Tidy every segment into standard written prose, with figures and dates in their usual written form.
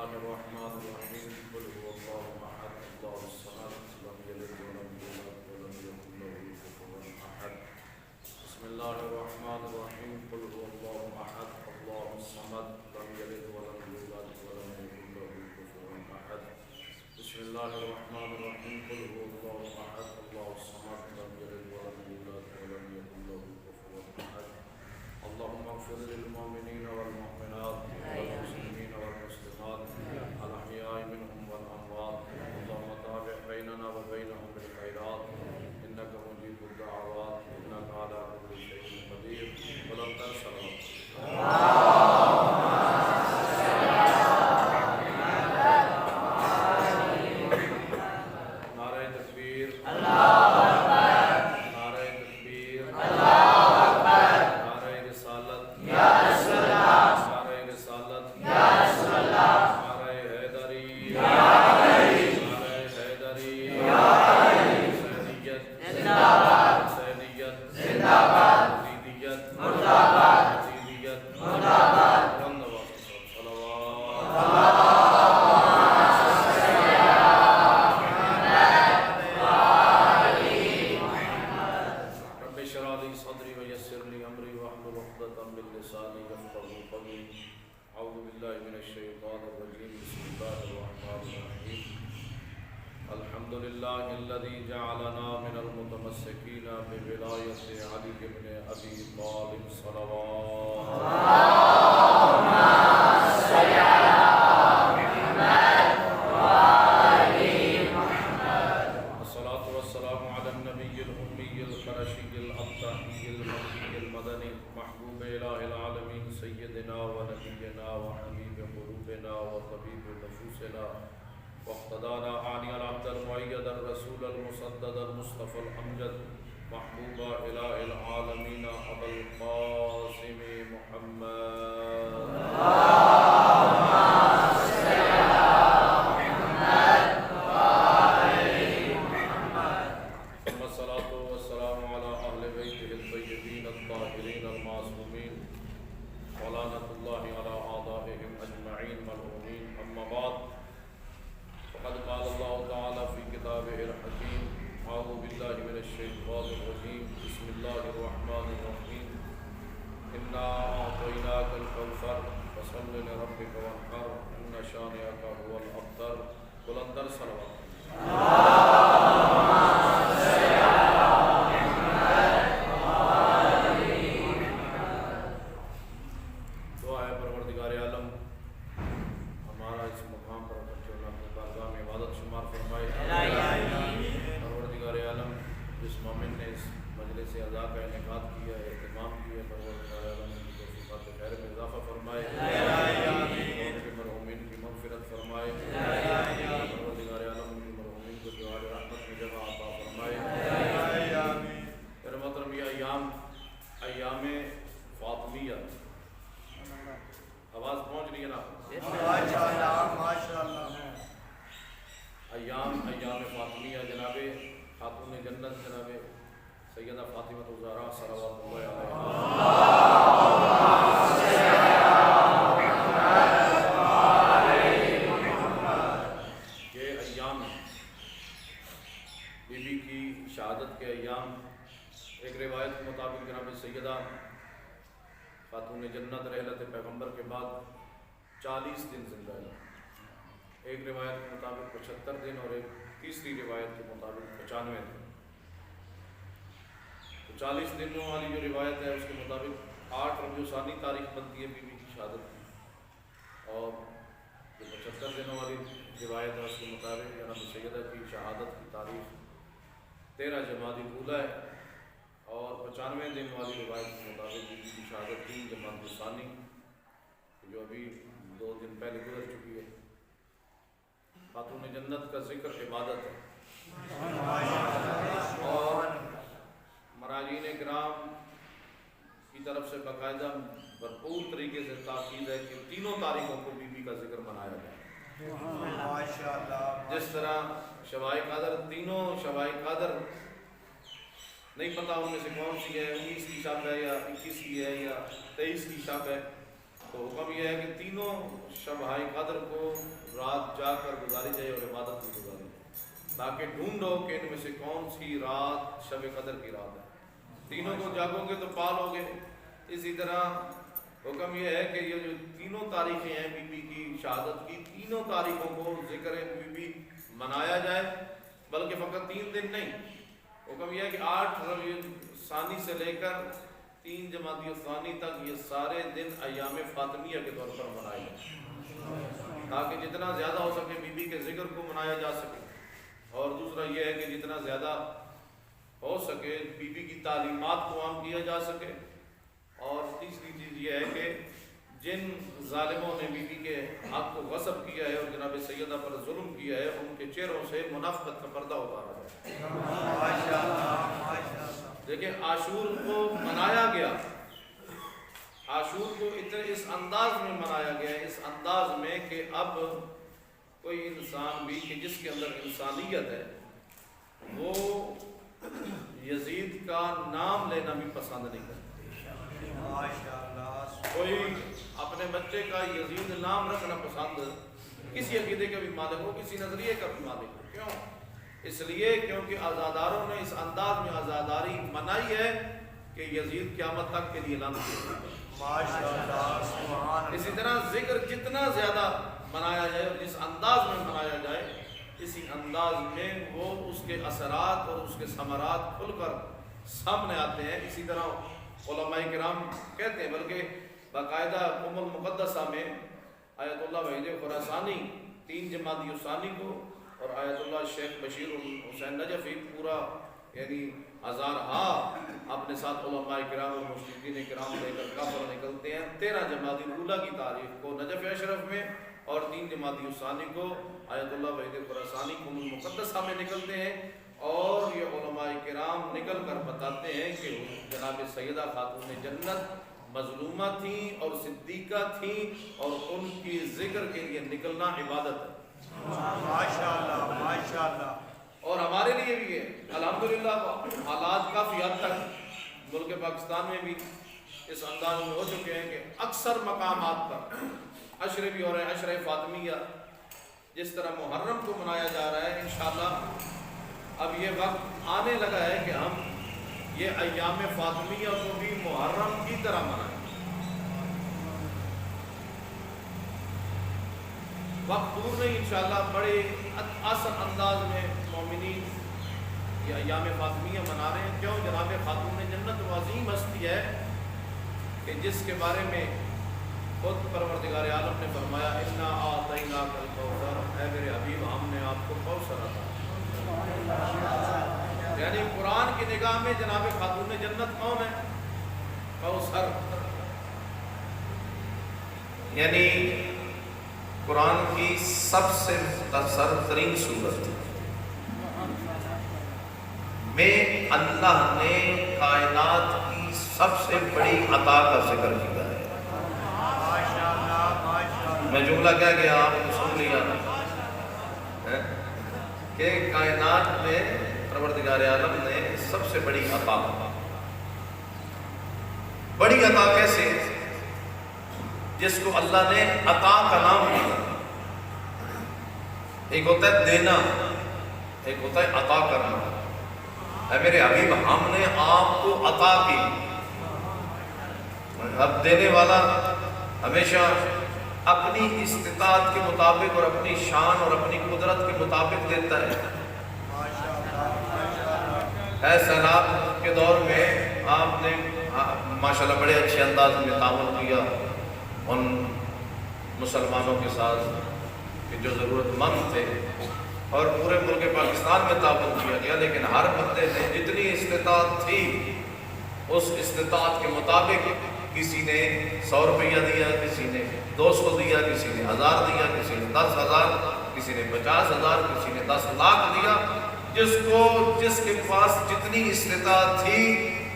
الله الرحمن الرحيم قل هو الله أحد الله الصمد لم يلد ولم يولد ولم يكن له كفوا أحد بسم الله الرحمن الرحيم قل هو الله أحد الله الصمد لم يلد ولم يولد ولم يكن له كفوا أحد بسم الله الرحمن الرحيم قل هو الله أحد الله الصمد لم يلد ولم يولد ولم يكن له كفوا أحد اللهم اغفر للمؤمنين والمؤمنات والمسلمين والمسلمات الأحياء منهم والأموات اللهم تابع بيننا وبينهم بالخيرات إنك مجيب الدعوات إنك على كل شيء قدير ولم تنس نعرہ تکبیر نعرہ تکبیر نعرہ رسالت نعرہ رسالت نعرہ حیدری نعرہ حیدری حسینیت حسینیت یزیدیت یزیدیت بلند آواز کے ساتھ صلوات رب اشرح لي صدري ويسر لي امري واحلل عقدة من لساني يفقهوا قولي اعوذ بالله من الشيطان الرجيم بسم الله الرحمن الرحيم الحمد لله الذي جعلنا من المتمسكين بولاية علي بن ابي طالب صلوات الصلاة والسلام على النبي الأمي القرشي الأبطحي المكي المدني محبوب إله العالمين سيدنا ونبينا وحبيب قلوبنا وطبيب نفوسنا واقتدانا أعني العبد المؤيد الرسول المسدد المصطفى الأمجد محبوب إله العالمين أبا القاسم محمد ثم الصلاة والسلام على أهل بيته الطيبين الطاهرين المعصومين ولعنة الله على أعدائهم أجمعين ملعونين أما بعد فقد قال الله تعالى في كتابه الحكيم أعوذ بالله من الشيطان الرجيم بسم الله الرحمن الرحيم إنا أعطيناك الكوثر فصل لربك وانحر إن شانئك هو الأبتر بلندر صلوات دعا ہے پروردگار عالم ہمارا اس مقام پر اکٹھے ہونا اپنی بارگاہ میں عبادت شمار فرمائے پروردگار عالم جس مومن نے اس مجلس اعزاز کا انعقاد کیا ہے اہتمام کیا ہے پروردگار عالم کی توفیقات خیر میں اضافہ فرمائے ان کے مرحومین کی مغفرت فرمائے پروردگار عالم ان کے مرحومین کو دعا رحمت میں جگہ عطا فرمائے میرے محترم یہ ایام فاطمیہ آواز پہنچ رہی ہے نا ایام فاطمیہ جناب خاتون جنت جناب سیدہ فاطمہ الزہرا صلوات اللہ علیہا یہ ایام بی بی کی شہادت کے ایام ایک روایت کے مطابق جناب سیدہ خاتون جنت رحلت پیغمبر کے بعد 40 دن زندہ ہے، ایک روایت کے مطابق 75 دن اور ایک تیسری روایت کے مطابق 95 دن۔ تو 40 دنوں والی جو روایت ہے اس کے مطابق 8 ربیع ثانی تاریخ بنتی ہے بی بی کی شہادت کی، اور جو 75 دنوں والی روایت ہے اس کے مطابق جناب سیدہ کی شہادت کی تاریخ 13 جمادی الاولیٰ ہے، اور 95 دن والی روایت کے مطابق بی بی کی شہادت 3 جمادی ثانی جو ابھی 2 دن پہلے گزر چکی ہے۔ خاتون جنت کا ذکر عبادت ہے، اور مراجعین کرام کی طرف سے باقاعدہ بھرپور طریقے سے تاکید ہے کہ تینوں تاریخوں کو بی بی کا ذکر منایا جائے۔ جس طرح شبائے قدر، تینوں شبائے قدر نہیں پتہ ان میں سے کون سی ہے، 19 کی شب ہے یا 21 کی ہے یا 23 کی شب ہے، تو حکم یہ ہے کہ تینوں شب ہائے قدر کو رات جا کر گزاری جائے اور عبادت میں گزاری جائے، تاکہ ڈھونڈو کہ ان میں سے کون سی رات شب قدر کی رات ہے۔ تینوں کو جاگو گے تو پالو گے۔ اسی طرح حکم یہ ہے کہ یہ جو تینوں تاریخیں ہیں بی بی کی شہادت کی، تینوں تاریخوں کو ذکر بی بی منایا جائے، بلکہ فقط 3 دن نہیں۔ حکم یہ ہے کہ 8 ربیع ثانی سے لے کر 3 جمادی الثانی تک یہ سارے دن ایام فاطمیہ کے طور پر منائے جائیں، تاکہ جتنا زیادہ ہو سکے بی بی کے ذکر کو منایا جا سکے، اور دوسرا یہ ہے کہ جتنا زیادہ ہو سکے بی بی کی تعلیمات کو عام کیا جا سکے، اور تیسری چیز یہ ہے کہ جن ظالموں نے بی بی کے حق کو غصب کیا ہے اور جناب سیدہ پر ظلم کیا ہے، ان کے چہروں سے منافقت کا پردہ اتارا جائے۔ دیکھیں عاشور کو منایا گیا، عاشور کو اس انداز میں منایا گیا، اس انداز میں کہ اب کوئی انسان بھی کہ جس کے اندر انسانیت ہے وہ یزید کا نام لینا بھی پسند نہیں کرتا۔ کوئی اپنے بچے کا یزید نام رکھنا پسند، کسی عقیدے کا بھی مالک ہو، کسی نظریے کا بھی مالک ہو، کیوں؟ اس لیے کیونکہ عزاداروں نے اس انداز میں عزاداری منائی ہے کہ یزید قیامت تک کے لیے لعنت ہے۔ اسی طرح ذکر جتنا زیادہ منایا جائے اور جس انداز میں منایا جائے، اسی انداز میں وہ اس کے اثرات اور اس کے ثمرات کھل کر سامنے آتے ہیں۔ اسی طرح علماء کرام کہتے ہیں، بلکہ باقاعدہ ام المقدسہ میں آیت اللہ وحید خراسانی 3 جمادی الثانی کو اور آیت اللہ شیخ بشیر حسین نجفی پورا یعنی ہزارہا اپنے ساتھ علماء کرام اور مجتہدین کرام لے کر کافر نکلتے ہیں 13 جمادی الاولیٰ کی تاریخ کو نجف اشرف میں، اور 3 جمادی الثانی کو آیت اللہ وحید خراسانی ام المقدسہ میں نکلتے ہیں، اور یہ علماء کرام نکل کر بتاتے ہیں کہ جناب سیدہ خاتون جنت مظلومہ تھیں اور صدیقہ تھیں، اور ان کی ذکر کے لیے نکلنا عبادت ہے۔ ماشاءاللہ ماشاءاللہ۔ اور ہمارے لیے بھی ہے الحمدللہ، حالات کافی حد تک ملک پاکستان میں بھی اس انداز میں ہو چکے ہیں کہ اکثر مقامات پر عشرے بھی ہو رہے ہیں، عشرہ فاطمیہ جس طرح محرم کو منایا جا رہا ہے۔ انشاءاللہ اب یہ وقت آنے لگا ہے کہ ہم یہ ایام فاطمیہ کو بھی محرم کی طرح منائیں۔ وقت دور نہیں، انشاءاللہ بڑے آسان انداز میں مومنین یہ ایام فاطمیہ منا رہے ہیں۔ کیوں؟ جناب خاتون جنت وہ عظیم ہستی ہے کہ جس کے بارے میں خود پروردگار عالم نے فرمایا انا اعطیناک الکوثر، اے میرے حبیب ہم نے آپ کو کوثر عطا۔ یعنی قرآن کی نگاہ میں جناب خاتون جنت کون ہے؟ کوثر، یعنی قرآن کی سب سے مختصر ترین صورت میں اللہ نے کائنات کی سب سے بڑی عطا کا ذکر کیا ہے۔ میں جملہ کہہ گیا، آپ نے سن لیا کہ کائنات میں پروردگار عالم نے سب سے بڑی عطا، بڑی عطا کیسے؟ جس کو اللہ نے عطا کا نام دیا۔ ایک ہوتا ہے دینا، ایک ہوتا ہے عطا کرنا۔ اے میرے حبیب ہم نے آپ کو عطا کی۔ اب دینے والا ہمیشہ اپنی استطاعت کے مطابق اور اپنی شان اور اپنی قدرت کے مطابق دیتا ہے۔ اے سیلاب کے دور میں آپ نے ماشاءاللہ بڑے اچھے انداز میں تعاون کیا ان مسلمانوں کے ساتھ کہ جو ضرورت مند تھے، اور پورے ملک پاکستان میں تعاون کیا گیا، لیکن ہر بندے نے جتنی استطاعت تھی اس استطاعت کے مطابق کسی نے 100 روپیہ دیا، کسی نے 200 دیا، کسی نے 1000 دیا، کسی نے 10,000، کسی نے 50,000، کسی نے 10 لاکھ دیا۔ جس کے پاس جتنی استطاعت تھی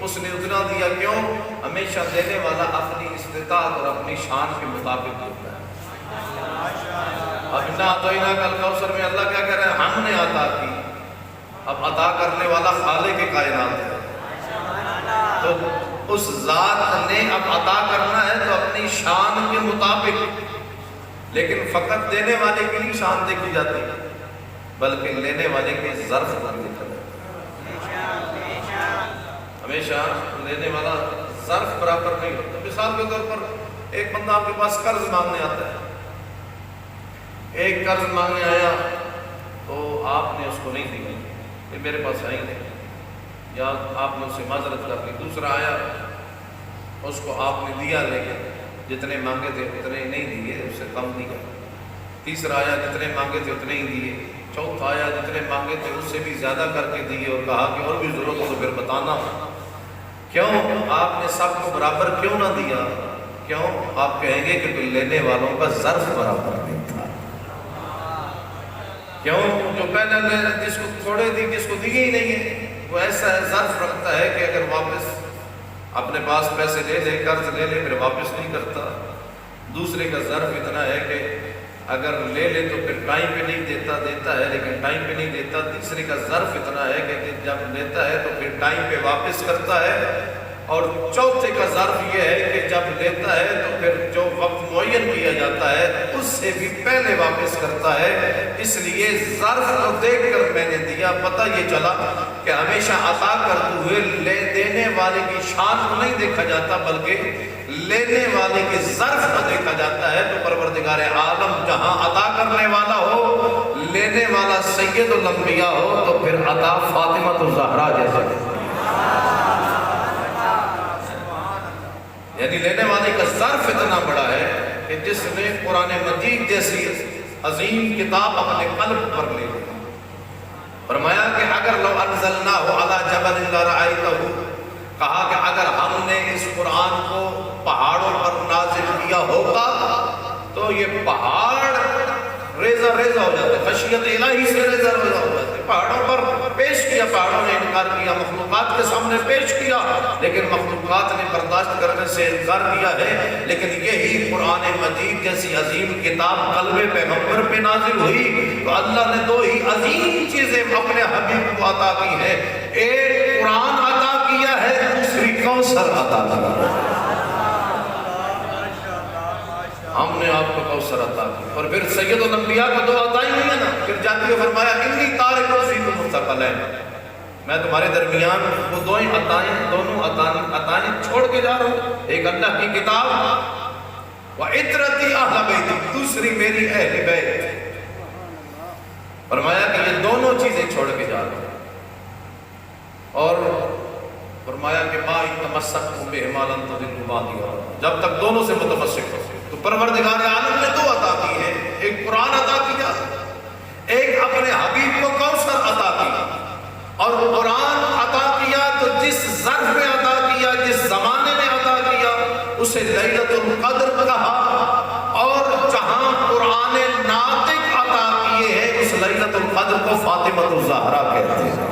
اس نے اتنا دیا۔ کیوں؟ ہمیشہ دینے والا اپنی استطاعت اور اپنی شان کے مطابق دیتا ہے۔ اب انا اعطیناک الکوثر میں اللہ کیا کہہ رہے ہیں؟ ہم نے عطا کی۔ اب عطا کرنے والا خالق کائنات ہے۔ تو اس ذات نے اب عطا کرنا ہے تو اپنی شان کے مطابق، لیکن فقط دینے والے کی نہیں شان دیکھی جاتی بلکہ لینے والے کے ظرف پر دیکھا جاتا ہے۔ ہمیشہ لینے والا ظرف برابر نہیں ہوتا۔ مثال کے طور پر ایک بندہ آپ کے پاس قرض مانگنے آتا ہے، ایک قرض مانگنے آیا تو آپ نے اس کو نہیں دیا کہ میرے پاس ہے ہی نہیں، یا آپ نے اسے معذرت کر لی۔ دوسرا آیا، اس کو آپ نے دیا لیکن جتنے مانگے تھے اتنے نہیں دیے، اس سے کم دیا۔ تیسرا آیا، جتنے مانگے تھے اتنے ہی دیے۔ چوتھا آیا، جتنے مانگے تھے اس سے بھی زیادہ کر کے دیے اور کہا کہ اور بھی ضرورت ہو تو پھر بتانا۔ کیوں آپ نے سب کو برابر کیوں نہ دیا؟ کیوں؟ آپ کہیں گے کہ لینے والوں کا ظرف برابر نہیں تھا۔ کیوں؟ جو پہلے جس کو تھوڑے دی، جس کو دیے ہی نہیں ہے، وہ ایسا ظرف رکھتا ہے کہ اگر واپس اپنے پاس پیسے لے لے، قرض لے لے، پھر واپس نہیں کرتا۔ دوسرے کا ظرف اتنا ہے کہ اگر لے لے تو پھر ٹائم پہ نہیں دیتا، دیتا ہے لیکن ٹائم پہ نہیں دیتا۔ تیسرے کا ظرف اتنا ہے کہ جب لیتا ہے تو پھر ٹائم پہ واپس کرتا ہے۔ اور چوتھے کا ظرف یہ ہے کہ جب لیتا ہے تو پھر جو وقت معین کیا جاتا ہے اس سے بھی پہلے واپس کرتا ہے۔ اس لیے ظرف کو دیکھ کر میں نے دیا، پتہ یہ چلا کہ ہمیشہ عطا کرتے ہوئے لے دینے والے کی شان کو نہیں دیکھا جاتا بلکہ لینے والے کے ظرف کو دیکھا جاتا ہے۔ تو پروردگار عالم جہاں عطا کرنے والا ہو، لینے والا سید الانبیاء ہو، تو پھر عطا فاطمہ الزہرا جیسا ہے، یعنی لینے والے کا ظرف اتنا بڑا ہے کہ جس نے قرآن مجید جیسی عظیم کتاب اپنے قلب پر لے لی۔ فرمایا کہ اگر لو انزلناہ علی جبل لرأیتہ، کہا کہ اگر ہم نے اس قرآن کو پہاڑوں پر نازل کیا ہوتا تو یہ پہاڑ ریزہ ریزہ ہو جاتے، خشیت الہی سے ریزہ ریزہ ہو جاتے۔ پہاڑوں پر پیش کیا، پہاڑوں نے انکار کیا، مخلوقات کے سامنے پیش کیا، لیکن مخلوقات نے برداشت کرنے سے انکار کیا ہے۔ لیکن یہی قرآن مجید جیسی عظیم کتاب قلب پیغمبر پہ نازل ہوئی تو اللہ نے دو ہی عظیم چیزیں اپنے حبیب کو عطا کی ہیں، ایک قرآن عطا کیا ہے، دوسری کوثر عطا کیا ہے۔ ہم نے آپ کو کوثر عطا کی، اور پھر سید الانبیاء کو دو عطا ہی نہیں ہے نا، پھر جاتی ہے فرمایا انی تارک فیکم الثقلین، میں تمہارے درمیان وہ دونوں عطائیں چھوڑ کے جا رہا ہوں، ایک اللہ کی کتاب وعطرتی اہل بیتی، دوسری میری اہل بیت۔ فرمایا کہ یہ دونوں چیزیں چھوڑ کے جا رہا ہوں، اور فرمایا کہ ما تمسکتم بہما لن تضلوا بعدی ابدا، جب تک دونوں سے متمسک ہو۔ تو پروردگار عالم نے دو عطا کی ہے، ایک قرآن عطا کیا، ایک اپنے حبیب کو کوثر عطا کی۔ اور قرآن عطا کیا تو جس ظرف میں عطا کیا، جس زمانے میں عطا کیا، اسے لیلۃ القدر کہا، اور جہاں قرآن ناطق عطا کیے ہیں اس لیلۃ القدر کو فاطمہ الزہرا کہتے ہیں۔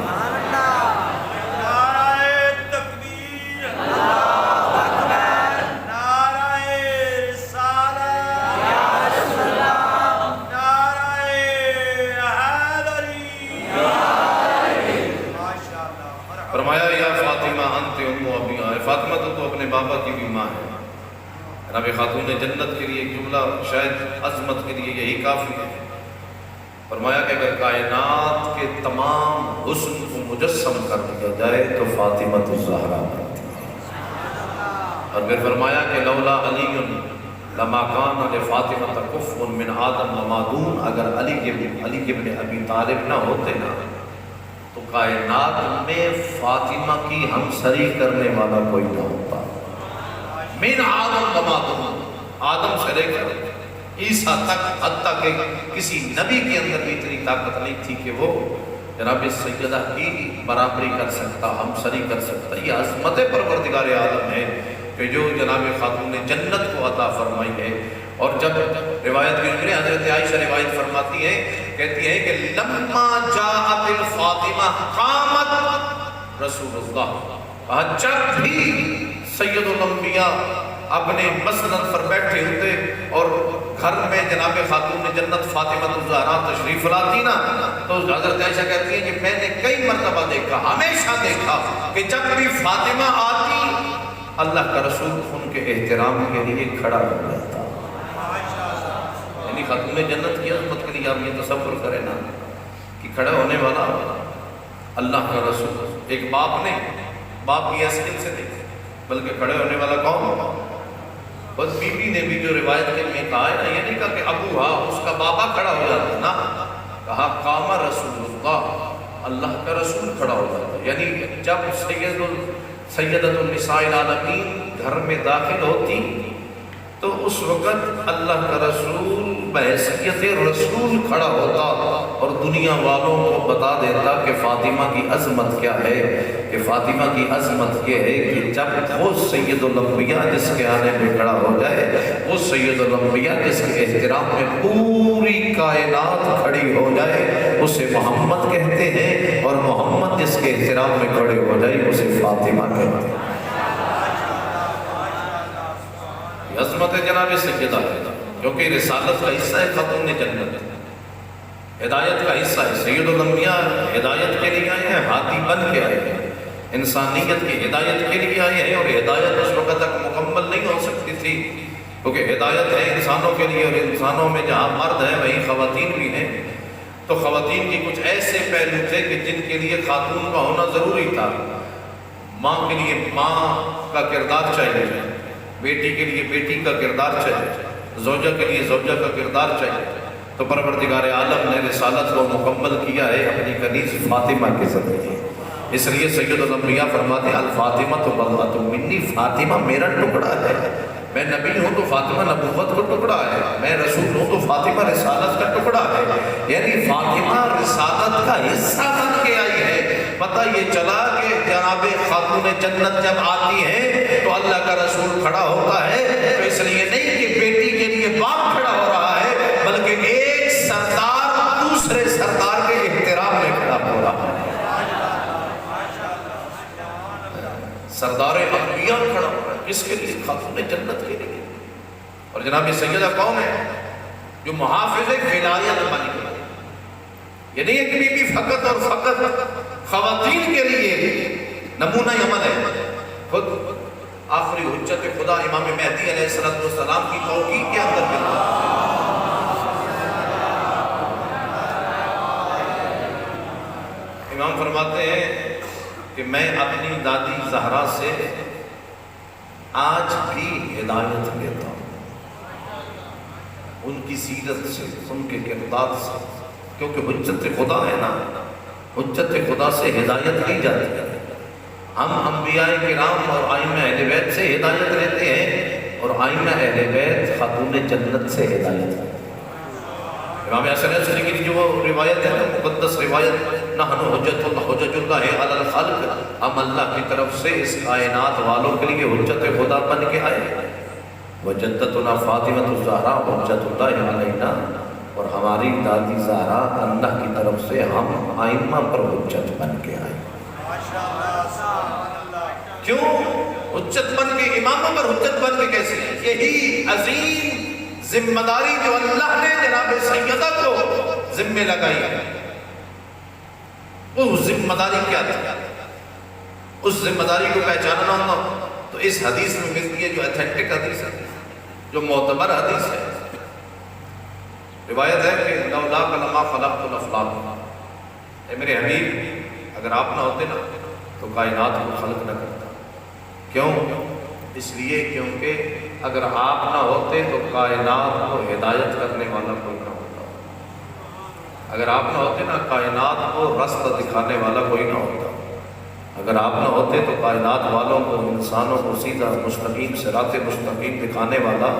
فرمایا یا فاطمہ انت ام ابیہا، فاطمہ تو اپنے بابا کی بھی ماں ہے۔ جناب خاتون جنت کے لیے ایک جملہ شاید عظمت کے لیے یہی کافی ہے۔ فرمایا کہ اگر کائنات کے تمام حسن کو مجسم کر دیا جائے تو فاطمہ الزہرا بنتی ہے۔ اور پھر فرمایا کہ لولا علی لما کان لفاطمہ کفو من آدم وما دون، اگر علی ابن ابی طالب نہ ہوتے نا تو کائنات میں فاطمہ کی ہمسری کرنے والا کوئی نہ ہوتا۔ من آدم وما دون، آدم سے لے کر عیسیٰ تک، حتیٰ کہ کسی نبی کے اندر بھی اتنی طاقت نہیں تھی کہ وہ جناب سیدہ کی برابری کر سکتا، ہمسری کر سکتا۔ یہ عظمت پروردگار عالم ہے کہ جو جناب خاتون جنت کو عطا فرمائی ہے۔ اور جب روایت بھی ملے، حضرت عائشہ روایت فرماتی ہیں، کہتی ہیں کہ لما جاءت الفاطمہ قامت رسول اللہ، جب بھی سید الانبیاء اپنے مسند پر بیٹھے ہوتے اور گھر میں جناب خاتون جنت فاطمہ الزہرا تشریف لاتی نا، تو حضرت عائشہ کہتی ہیں کہ میں نے کئی مرتبہ دیکھا، ہمیشہ دیکھا کہ جب بھی فاطمہ آتی اللہ کا رسول ان کے احترام کے لیے کھڑا ہو جاتا. یعنی خاتون جنت کی عظمت کے لیے آپ یہ تصور کریں نا کہ کھڑا ہونے والا اللہ کا رسول، ایک باپ نہیں، باپ کی حیثیت سے نہیں، بلکہ کھڑے ہونے والا کون ہوگا؟ بس بی بی نے بھی جو روایت کے میں کہا ہے نا، یہ نہیں کہا کہ ابو ہاں اس کا بابا کھڑا ہو جاتا نا، کہا قام رسول اللہ، اللہ کا رسول کھڑا ہو جاتا. یعنی جب سیدۃ النساء العالمین گھر میں داخل ہوتی تو اس وقت اللہ کا رسول بحیثیت رسول کھڑا ہوتا اور دنیا والوں کو بتا دیتا کہ فاطمہ کی عظمت کیا ہے، کہ فاطمہ کی عظمت یہ ہے کہ جب وہ سید الانبیاء جس کے آنے میں کھڑا ہو جائے، وہ سید الانبیاء جس کے احترام میں پوری کائنات کھڑی ہو جائے اسے محمد کہتے ہیں، اور محمد جس کے احترام میں کھڑے ہو جائے اسے فاطمہ کہتے ہیں. عظمت جناب سیدہ ہے، کیونکہ رسالت کا حصہ ہے خاتون جنت، ہدایت کا حصہ ہے. سید الانبیاء ہدایت کے لیے آئے ہیں، ہادی بن کے آئے ہیں، انسانیت کی ہدایت کے لیے آئے ہیں. اور ہدایت اس وقت تک مکمل نہیں ہو سکتی تھی، کیونکہ ہدایت ہے انسانوں کے لیے، اور انسانوں میں جہاں مرد ہیں وہیں خواتین بھی ہیں. تو خواتین کی کچھ ایسے پہلو تھے کہ جن کے لیے خاتون کا ہونا ضروری تھا. ماں کے لیے ماں کا کردار چاہیے، بیٹی کے لیے بیٹی کا کردار چاہیے، زوجہ کے لیے زوجہ کا کردار چاہیے. تو پروردگار عالم نے رسالت کو مکمل کیا ہے اپنی کنیز فاطمہ کے ذریعے. اس لیے سید الانبیاء فرماتے ہیں الفاطمہ تو بضعۃ منی، فاطمہ میرا ٹکڑا ہے. میں نبی ہوں تو فاطمہ نبوت کا ٹکڑا ہے، میں رسول ہوں تو فاطمہ رسالت کا ٹکڑا ہے. یعنی فاطمہ رسالت کا حصہ بن کے آئی ہے. پتہ یہ چلا کہ جناب خاتون جنت جب آتی ہیں تو اللہ کا رسول کھڑا ہوتا ہے، تو اس لیے نہیں کہ بیٹی کے لیے باپ کھڑا ہو رہا ہے، بلکہ ایک سردار دوسرے سردار کے احترام میں کھڑا ہو رہا ہے. سردار انبیاء کھڑا ہو رہا ہے، کس کے لیے؟ خاتون جنت کے لیے. اور جناب سیدہ کون ہے؟ جو محافظ ولایت بن گئی. یہ نہیں ہے کہ بی بی فقط اور فقط خواتین کے لیے نمونہ عمل ہے. خود آخری حجت خدا امام مہدی علیہ السلام کی توقیع کے اندر ملتا ہے. امام فرماتے ہیں کہ میں اپنی دادی زہرا سے آج بھی ہدایت لیتا ہوں، ان کی سیرت سے، ان کے کردار سے، کیونکہ حجت خدا ہے نا، حجت خدا سے ہدایت لی جاتی ہے. ہم انبیاء کرام اور ائمہ اہل بیت سے ہدایت لیتے ہیں، اور ائمہ اہل بیت خاتون جنت سے ہدایت لیتے ہیں. امام حسن عصری کی جو روایت ہے نا، مقدس روایت، نحن حجت اللہ علی الخلق، ہم اللہ کی طرف سے اس کائنات والوں کے لیے حجت خدا بن کے آئے. وجدتنا فاطمہ الزہرا حجت اللہ علینا، اور ہماری دادی زہرا اللہ کی طرف سے ہم ائمہ پر حجت بن کے آئے. کیوں حجت بن کے؟ اماموں پر حجت بن کے کیسے؟ یہی عظیم ذمہ داری جو اللہ نے جناب سیدہ کو ذمہ لگائی ہے، وہ ذمہ داری کیا تھی؟ اس ذمہ داری کو پہچاننا ہونا تو اس حدیث میں ملتی ہے، جو ایتھنٹک حدیث ہے، جو معتبر حدیث ہے. روایت ہے کہ لولاک لما خلقت الافلاک، اے میرے حبیب اگر آپ نہ ہوتے نا تو کائنات کو خلق نہ کرتا. کیوں؟ اس لیے کیونکہ اگر آپ نہ ہوتے تو کائنات کو ہدایت کرنے والا کوئی نہ ہوتا. اگر آپ نہ ہوتے نا کائنات کو راستہ دکھانے والا کوئی نہ ہوتا. اگر آپ نہ ہوتے تو کائنات والوں کو، انسانوں کو سیدھا مستقیم صراط مستقیم دکھانے والا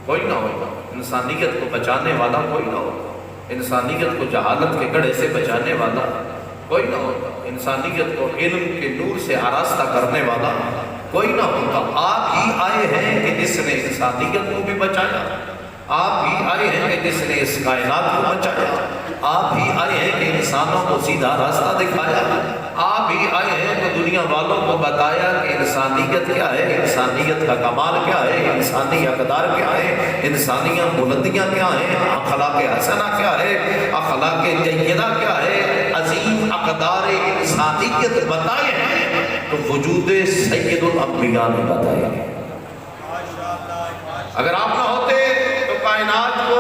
کوئی نہ ہوتا. انسانیت کو بچانے والا کوئی نہ ہوتا. انسانیت کو جہالت کے گڑھے سے بچانے والا کوئی نہ ہوتا. انسانیت کو علم کے نور سے آراستہ کرنے والا کوئی نہ ہوتا. آپ ہی آئے ہیں کہ جس نے انسانیت کو بھی بچایا، آپ ہی آئے ہیں کہ جس نے اس کائنات کو بچایا، آپ ہی آئے ہیں کہ انسانوں کو سیدھا راستہ دکھایا، آپ ہی آئے ہیں کہ دنیا والوں کو بتایا کہ انسانیت کیا ہے، انسانیت کا کمال کیا ہے، انسانی اقدار کیا ہے، انسانیہ بلندیاں کیا ہیں، اخلاق حسنہ کیا ہے، اخلاق جیدہ کیا ہے، عظیم اقدار انسانیت بتائے ہیں تو وجود سید الانبیاء نے بتایا ہے۔ اگر آپ نہ ہوتے تو کائنات کو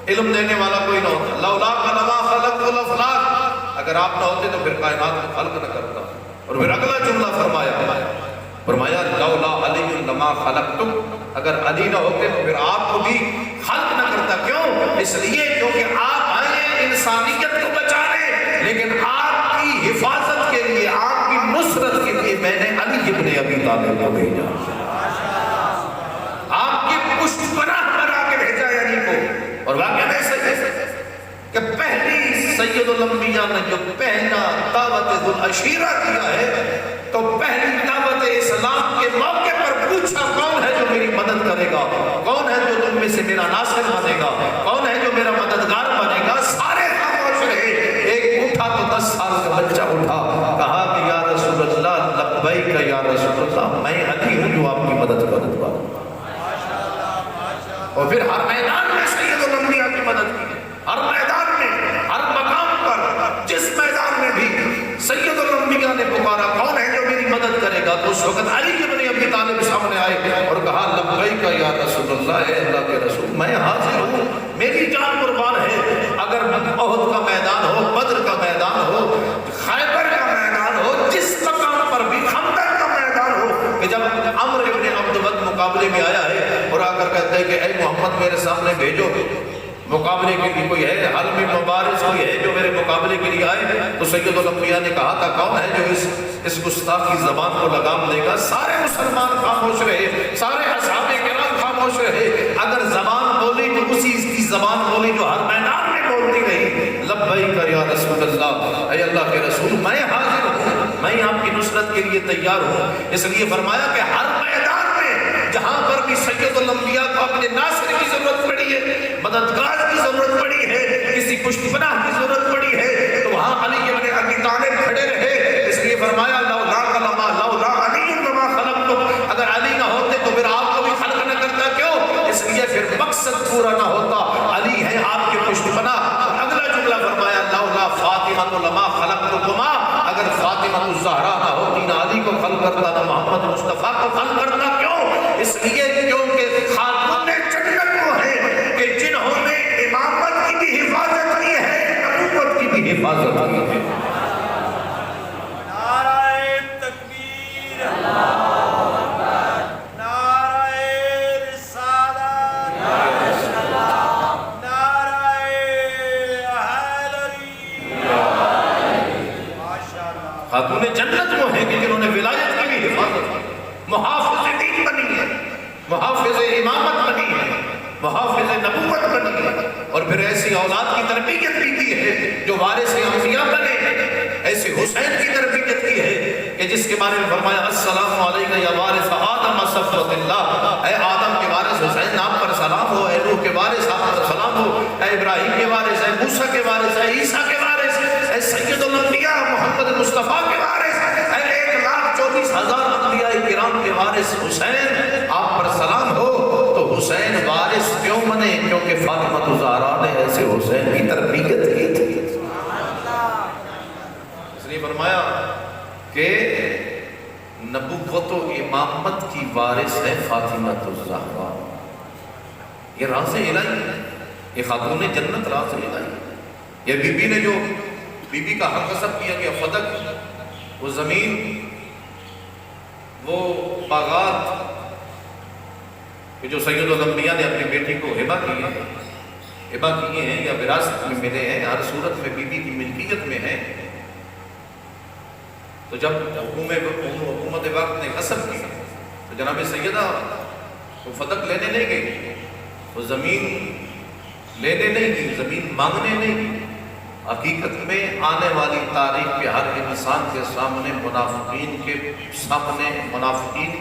علم دینے والا کوئی نہ ہوتا۔ لولاک لما خلقت الافلاک، اگر آپ نہ ہوتے تو پھر کائنات کو خلق نہ کرتا۔ اور پھر اگلا جملہ فرمایا لولا علی لما خلقتم، اگر علی نہ ہوتے تو پھر آپ کو بھی خلق نہ کرتا۔ کیوں؟ اس لیے کیونکہ آپ آئے ہیں انسانیت کو بچانے، لیکن آپ کی حفاظت کے لیے، آپ کی نصرت کے لیے میں نے علی ابن ابی طالب کو بھیجا، آپ کی پشت پناہ بنا کے بھیجا علی کو۔ اور واقعہ ایسا ہے کہ پہلی سید الانبیاء نے جو پہلا دعوت ذو العشیرہ کیا ہے تو پہلی دعوت اسلام کے موقع پر پوچھا کون ہے جو میری مدد کرے گا، کون ہے جو تم میں سے میرا ناصر بنے گا، کون ہے جو میرا مددگار بنے گا۔ سارے خاموش رہے، ایک اٹھا تو 10 سال کا بچہ اٹھا، کہا کہ یا رسول اللہ لبیک یا رسول اللہ، میں علی ہوں جو آپ کی مدد کروں گا۔ اور پھر ہر میدان میں سید الانبیاء کی مدد کی، ہر میدان میں، ہر مقام پر، جس میدان میں بھی سید الانبیاء نے پکارا کون ہے جو میری مدد کرے گا، تو اس وقت علی ابن ابی طالب سامنے آئے اور کہا لبیک یا رسول اللہ، اے اللہ کے رسول میں حاضر ہوں، میری جان قربان ہے۔ اگر احد کا میدان ہو، بدر کا میدان ہو، خیبر کا میدان ہو، جس مقام پر بھی، خندق کا میدان ہو، کہ جب عمرو ابن عبد ود مقابلے میں آیا ہے اور آ کر کہتے ہیں کہ اے محمد میرے سامنے بھیجو مقابلے کے لیے کوئی ہے، حل میں مبارز کوئی ہے جو میرے مقابلے کے لیے آئے، تو سید الانبیاء نے کہا تھا کون ہے جو اس گستاخ کی زبان کو لگام دے گا۔ سارے مسلمان خاموش رہے، سارے اصحاب کرام خاموش رہے۔ اگر زبان بولی تو اسی کی زبان بولی جو ہر میدان میں بولتی رہی، لبیک یا رسول اللہ، اے اللہ کے رسول میں حاضر ہوں، میں آپ کی نصرت کے لیے تیار ہوں۔ اس لیے فرمایا کہ ہر میدان میں جہاں پر بھی سید الانبیاء کو اپنے ناصر کی ضرورت پڑی ہے، مددگار کی ضرورت پڑی ہے، کسی پشت پناہ کی ضرورت پڑی ہے، تو وہاں علی ابن ابی طالب کھڑے رہے۔ اس لیے فرمایا لولا علی لما خلقتم، اگر علی نہ ہوتے تو پھر آپ کو بھی خلق نہ کرتا۔ کیوں؟ اس لیے پھر مقصد پورا نہ ہوتا۔ علی ہے آپ کے پشت پناہ۔ اگلا جملہ فرمایا لولا فاطمہ لما خلقتکما، اگر فاطمہ الزہرا نہ ہوتی نہ علی کو خلق کرتا نہ محمد مصطفیٰ کو خلق کرتا۔ کیوں؟ اس لیے کیونکہ خاتون جنت وہ ہے کہ جنہوں نے امامت کی بھی حفاظت کی ہے، نبوت کی بھی حفاظت کی ہے۔ نعرہ تکبیر، نعرہ رسالت، نعرہ حیدری، ماشاءاللہ۔ خاتون جنت وہ ہیں کہ جنہوں نے ولایت کی بھی حفاظت کی، محافظ دین بنی ہے، محافظ امامت بنی ہے، محافظ نبوت بنی ہے، اور پھر ایسی اولاد کی تربیت بھی کی ہے جو وارث انبیاء بنے، ایسے حسین کی تربیت کی ہے کہ جس کے بارے میں فرمایا السلام علیکم یا وارث آدم صفوت اللہ، اے آدم کے وارث حسین آپ پر سلام ہو، اے نوح کے وارث آپ پر سلام ہو، اے ابراہیم کے وارث، اے موسیٰ کے وارث، اے عیسیٰ کے وارث، اے سید الانبیاء محمد مصطفیٰ کے وارث، اے 1,24,000 انبیاء کرام کے وارث حسین آپ پر سلام ہو۔ تو حسین وارث کیوں بنے؟ کیونکہ فاطمہ الزہرا نے ایسے حسین کی تربیت کی تھی۔ اس لیے فرمایا کہ نبوت و امامت کی وارث ہے فاطمہ الزہرا۔ یہ راز الہی ہے، یہ خاتون جنت راز الہی ہے۔ یہ بی بی نے جو بی بی کا حق قسم کیا کہ فدق وہ زمین، وہ باغات کہ جو سید الانبیاء نے اپنی بیٹی کو ہبہ کیے ہیں یا وراثت میں ملے ہیں، ہر صورت میں بی بی کی ملکیت میں ہیں۔ تو جب حکومت وقت نے قسم کی تو جناب سیدہ وہ فدق لینے نہیں گئی، وہ زمین لینے نہیں گئی، زمین مانگنے نہیں گئی۔ حقیقت میں آنے والی تاریخ کے ہر انسان کے سامنے منافقین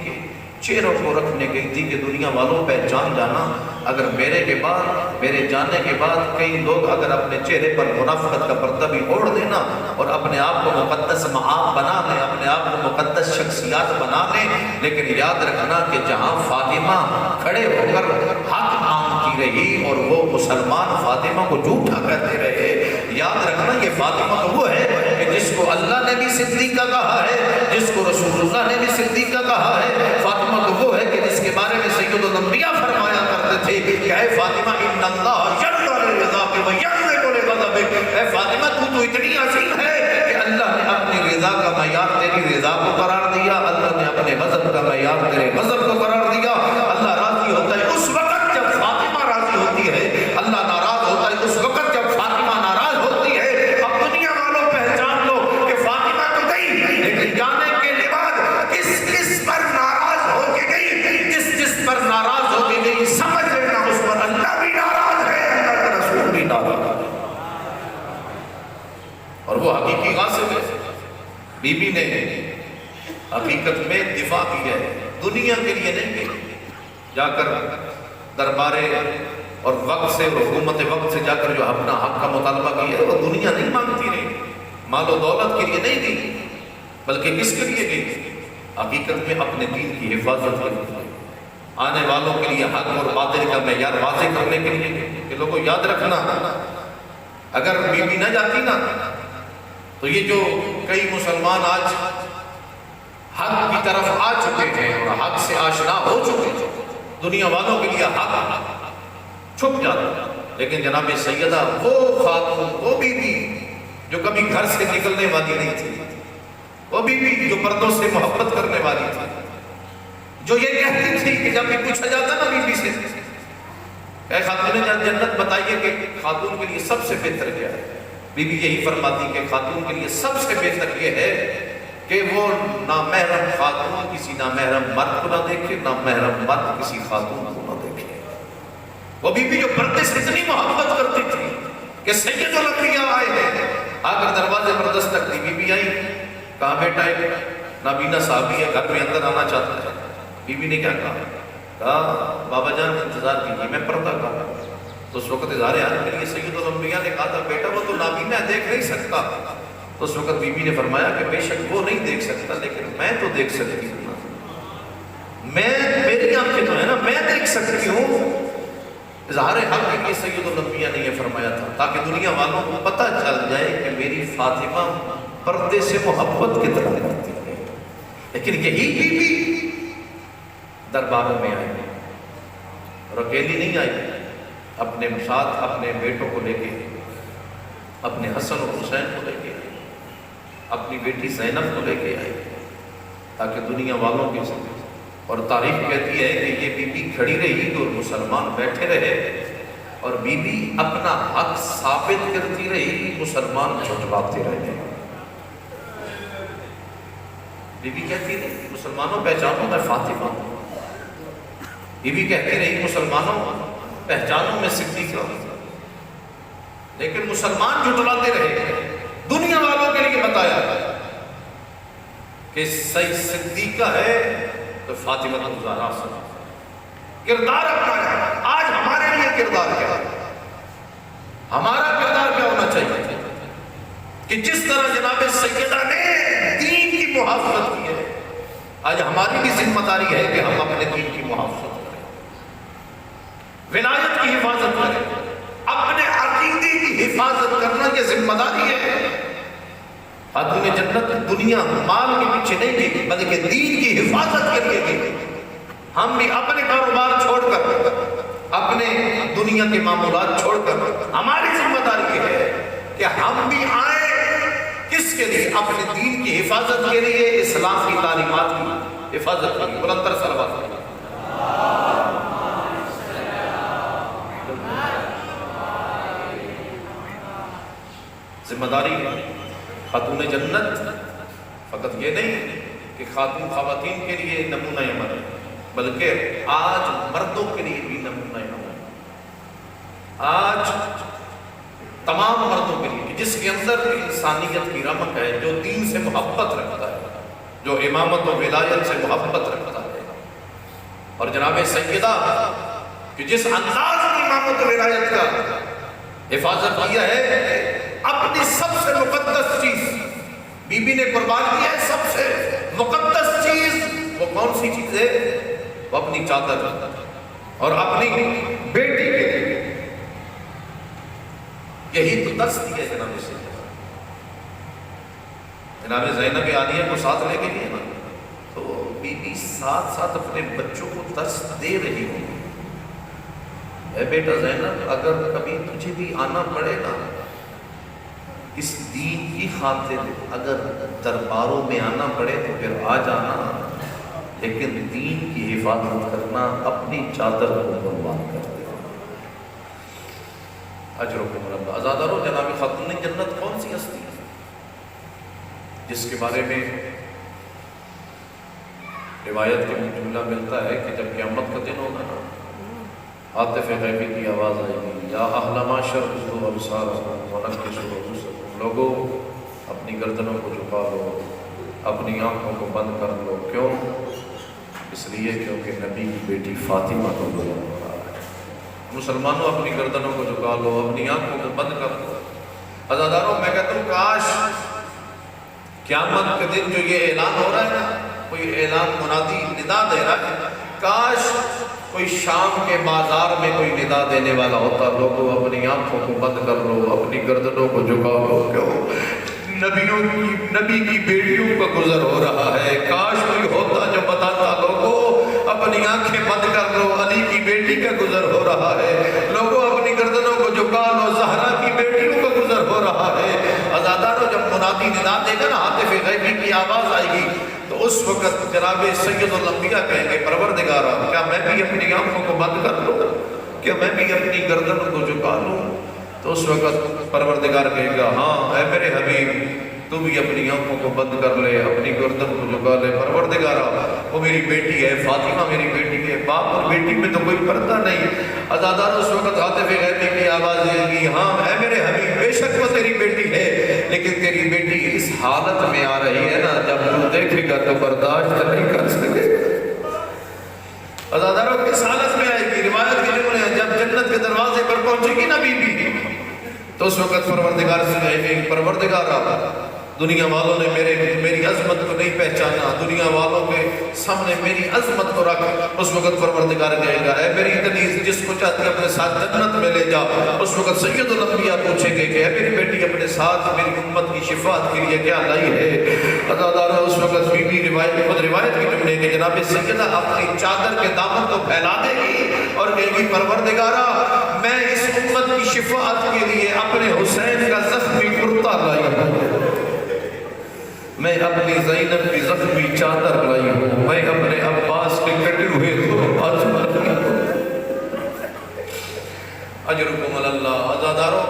کے چہروں کو رکھنے گئی تھی کہ دنیا والوں پہچان جانا، اگر میرے جانے کے بعد کئی لوگ اگر اپنے چہرے پر منافقت کا پردہ بھی اوڑھ دینا اور اپنے آپ کو مقدس معاب بنا لیں، اپنے آپ کو مقدس شخصیات بنا لیں، لیکن یاد رکھنا کہ جہاں فاطمہ کھڑے ہو کر حق مانگتی رہی اور وہ مسلمان فاطمہ کو جھوٹا کہتے رہے، یاد رکھنا یہ فاطمہ تو وہ ہے کہ کو اللہ نے بھی صدیقہ کہا ہے، جس کو رسول اللہ نے بھی صدیقہ کہا ہے۔ فاطمہ تو وہ ہے کہ جس کے بارے میں سید الانبیاء فرمایا کرتے تھے کہ اے فاطمہ ان اللہ یرضی لرضاک و یغضب لغضبک، اے فاطمہ تو اتنی عظیم ہے کہ اللہ نے اپنی رضا کا معیار تیری رضا کو قرار دیا، اللہ نے اپنے غضب کا معیار تیرے غضب کو قرار دیا۔ اللہ راضی ہوتا ہے اس وقت جب فاطمہ راضی ہوتی ہے، اللہ ناراض ہوتا ہے اس وقت جب فاطمہ ناراض ہوتی ہے۔ اب دنیا والوں پہچان لو کہ فاطمہ تو گئی، لیکن جانے کے بعد کس پر ناراض ہو کے گئی، جس پر ناراض ہو کے گئی سمجھ لینا اس پر اللہ بھی ناراض ہے، اللہ کا رسول بھی ناراض ہے۔ اور وہ حقیقی غاصب ہے۔ بی بی نے حقیقت میں دفاع کی ہے، دنیا کے لیے نہیں کی، جا کر دربارے اور وقت سے اور حکومت وقت سے جا کر جو اپنا حق کا مطالبہ کیا ہے وہ دنیا نہیں مانگتی رہی، مال و دولت کے لیے نہیں دی، بلکہ کس کے لیے گئی؟ حقیقت میں اپنے دین کی حفاظت کے لیے، آنے والوں کے لیے حق اور باطل کا معیار واضح کرنے کے لیے کہ لوگوں یاد رکھنا اگر بی بی نہ جاتی نا تو یہ جو کئی مسلمان آج حق کی طرف آ چکے ہیں اور حق سے آشنا ہو چکے ہیں، دنیا والوں کے لیے حق چھپ جاتا، لیکن جناب سیدہ وہ خاتون، وہ بی بی جو کبھی گھر سے نکلنے والی نہیں تھی، وہ بی بی جو پردوں سے محبت کرنے والی تھی، جو یہ کہتی تھی کہ جب بھی پوچھا جاتا نا بی بی سے اے خاتون جنت بتائیے کہ خاتون کے لیے سب سے بہتر کیا ہے، بی بی یہی فرماتی کہ خاتون کے لیے سب سے بہتر یہ ہے کہ وہ نامحرم خاتون کسی نامحرم مرد کو نہ دیکھے، نامحرم مرد کسی خاتون کو نہ دیکھے۔ وہ بی بی جو پردے سے اتنی محبت کرتی تھی کہ سید الانبیاء آئے ہیں، آ کر دروازے پر دستک دی، بی بی آئی، کہا بیٹا ایک نابینا صحابی ہے گھر میں اندر آنا چاہتا ہے۔ بی بی نے کیا کہا بابا جان انتظار کیجیے میں پردہ کر، تو اس وقت اظہار حال کے لیے سید الانبیاء نے کہا تھا بیٹا وہ تو نابینا دیکھ نہیں سکتا، تو اس وقت بی بی نے فرمایا کہ بے شک وہ نہیں دیکھ سکتا لیکن میں تو دیکھ سکتی ہوں، میری آنکھیں تو ہے نا، میں دیکھ سکتی ہوں۔ اظہار حق کے لیے سید الانبیاء نے یہ فرمایا تھا تاکہ دنیا والوں کو پتہ چل جائے کہ میری فاطمہ پردے سے محبت کتنا کرتی ہے۔ لیکن یہی بی بی دربار میں آئی اور اکیلی نہیں آئی، اپنے ساتھ اپنے بیٹوں کو لے کے، اپنے حسن اور حسین کو لے کے، اپنی بیٹی زینب کو لے کے آئی تاکہ دنیا والوں کے سامنے، اور تاریخ کہتی ہے کہ یہ بی بی کھڑی رہی اور مسلمان بیٹھے رہے، اور بی بی اپنا حق ثابت کرتی رہی، مسلمان جھٹلاتے رہے۔ بی بی کہتی رہی مسلمانوں پہچانو میں فاطمہ ہوں، بی بی کہتی رہی مسلمانوں پہچانو میں صدیقہ ہوں، لیکن مسلمان جھٹلاتے رہے۔ دنیا والوں کے لیے بتایا کہ صحیح صدیقہ ہے تو فاطمہ الزہرا سے کردار اپنایا۔ آج ہمارے لیے کردار کیا ہے؟ ہمارا کردار کیا ہونا چاہیے کہ جس طرح جناب سیدہ نے دین کی محافظت کی ہے، آج ہماری بھی ذمہ داری ہے کہ ہم اپنے دین کی محافظت کریں، ولایت کی حفاظت کریں، اپنے عقیدے کی حفاظت کرنا یہ ذمہ داری ہے۔ خاتون جنت دنیا مال کے پیچھے نہیں گئی بلکہ دین کی حفاظت کے لیے گئی۔ ہم بھی اپنے کاروبار چھوڑ کر، اپنے دنیا کے معمولات چھوڑ کر، ہماری ذمہ داری یہ ہے کہ ہم بھی آئیں کس کے لیے؟ اپنے دین کی حفاظت کے لیے، اسلام کی تعلیمات کی حفاظت کے لیے۔ بلندر صلوات کریں۔ ذمہ داری خاتون جنت فقط یہ نہیں کہ خاتون خواتین کے لیے نمونہ عمل ہے، بلکہ آج مردوں کے لیے بھی نمونہ عمل ہے۔ آج تمام مردوں کے لیے جس کے اندر انسانیت کی رمق ہے، جو دین سے محبت رکھتا ہے، جو امامت و ولایت سے محبت رکھتا ہے، اور جناب سیدہ کہ جس انداز میں امامت و ولایت کا حفاظت کیا ہے، اپنی سب سے مقدس چیز بی بی نے قربان کیا ہے۔ سب سے مقدس چیز وہ کون سی چیز ہے؟ وہ اپنی چادر اور اپنی بیٹی کے لیے، یہی تو درس دیا ہے جناب سے۔ جناب زینب عالیہ کو ساتھ لے کے گئے نا، تو بی بی ساتھ ساتھ اپنے بچوں کو درس دے رہی ہوں، اے بیٹا زینب اگر کبھی تجھے بھی آنا پڑے نا اس دین کی خاطر، اگر درباروں میں آنا پڑے تو پھر آ جانا، لیکن دین کی حفاظت کرنا، اپنی چادر کو قربان کر دے۔ اجرکم اللہ۔ آزادارو، جناب خاتون جنت کون سی ہستی ہے جس کے بارے میں روایت کے جملہ ملتا ہے کہ جب قیامت کا دن ہوگا نا، عاطف غیبی کی آواز آئے گی، یا اہل معشر خذوا ابصارکم ونکسوا رؤوسکم، لوگوں اپنی گردنوں کو جھکا لو، اپنی آنکھوں کو بند کر لو۔ کیوں؟ اس لیے کیونکہ نبی کی بیٹی فاطمہ کو گزر ہو رہا ہے۔ مسلمانوں اپنی گردنوں کو جھکا لو، اپنی آنکھوں کو بند کر لو۔ عزاداروں، میں کہتا ہوں کاش قیامت کے دن جو یہ اعلان ہو رہا ہے نا، کوئی اعلان منادی ندا دے رہا ہے، کاش کوئی شام کے بازار میں کوئی ندا دینے والا ہوتا، لوگوں اپنی آنکھوں کو بند کر لو، اپنی گردنوں کو جھکا لو۔ کیوں؟ نبی کی بیٹیوں کا گزر ہو رہا ہے، کاش کوئی ہوتا جو بتاتا لوگوں اپنی آنکھیں بند کر لو، علی کی بیٹی کا گزر ہو رہا ہے، لوگوں اپنی گردنوں کو جھکا لو، زہرا کی بیٹیوں کا گزر ہو رہا ہے۔ عزاداروں، جب منادی ندا دے گا نا، عاطف غیبی کی آواز آئے گی، تو اس وقت جناب سید الانبیاء کہیں گے، پروردگارا کیا میں بھی اپنی آنکھوں کو بند کر لوں، کیا میں بھی اپنی گردن کو جھکا لوں؟ تو اس وقت پروردگار کہے گا، ہاں اے میرے حبیب تو بھی اپنی آنکھوں کو بند کر لے، اپنی گردن کو جھکا لے۔ پروردگارا وہ میری بیٹی ہے، فاطمہ میری بیٹی ہے، باپ اور بیٹی میں تو کوئی پردہ نہیں۔ عزادار، اس وقت عاطف غیبی کی آواز آئے گی، ہاں اے میرے حبیب بے شک وہ تیری بیٹی ہے، لیکن تیری بیٹی اس حالت میں آ رہی ہے نا، جب تو دیکھے گا تو برداشت نہیں کر سکے۔ عزاداروں، کس حالت میں آئے گی؟ روایت کے جملے ہیں، جب جنت کے دروازے پر پہنچے گی نا بی بی، تو اس وقت پروردگار سے کہے گی، پروردگارا دنیا والوں نے میری عظمت کو نہیں پہچانا، دنیا والوں کے سامنے میری عظمت کو رکھ۔ اس وقت پروردگار کہے گا، اے میری کنیز جس کو چاہتی اپنے ساتھ جنت میں لے جا۔ اس وقت سید الانبیاء پوچھیں گے کہ اے میری بیٹی اپنے ساتھ میری امت کی شفاعت کے لیے کیا لائی ہے؟ عزادارہ، اس وقت بی بی روایت کی جملے کہ جناب سیدہ اپنی چادر کے دامن کو پھیلا دے گی اور کہے گی، پروردگارا میں اس امت کی شفاعت کے لیے اپنے حسین کا زخمی کرتا لائی ہوں، میں اپنی زینب کی زخمی چادر لائی ہوں، میں اپنے عباس کے کٹے ہوئے اجرکم اللہ۔ عزاداروں،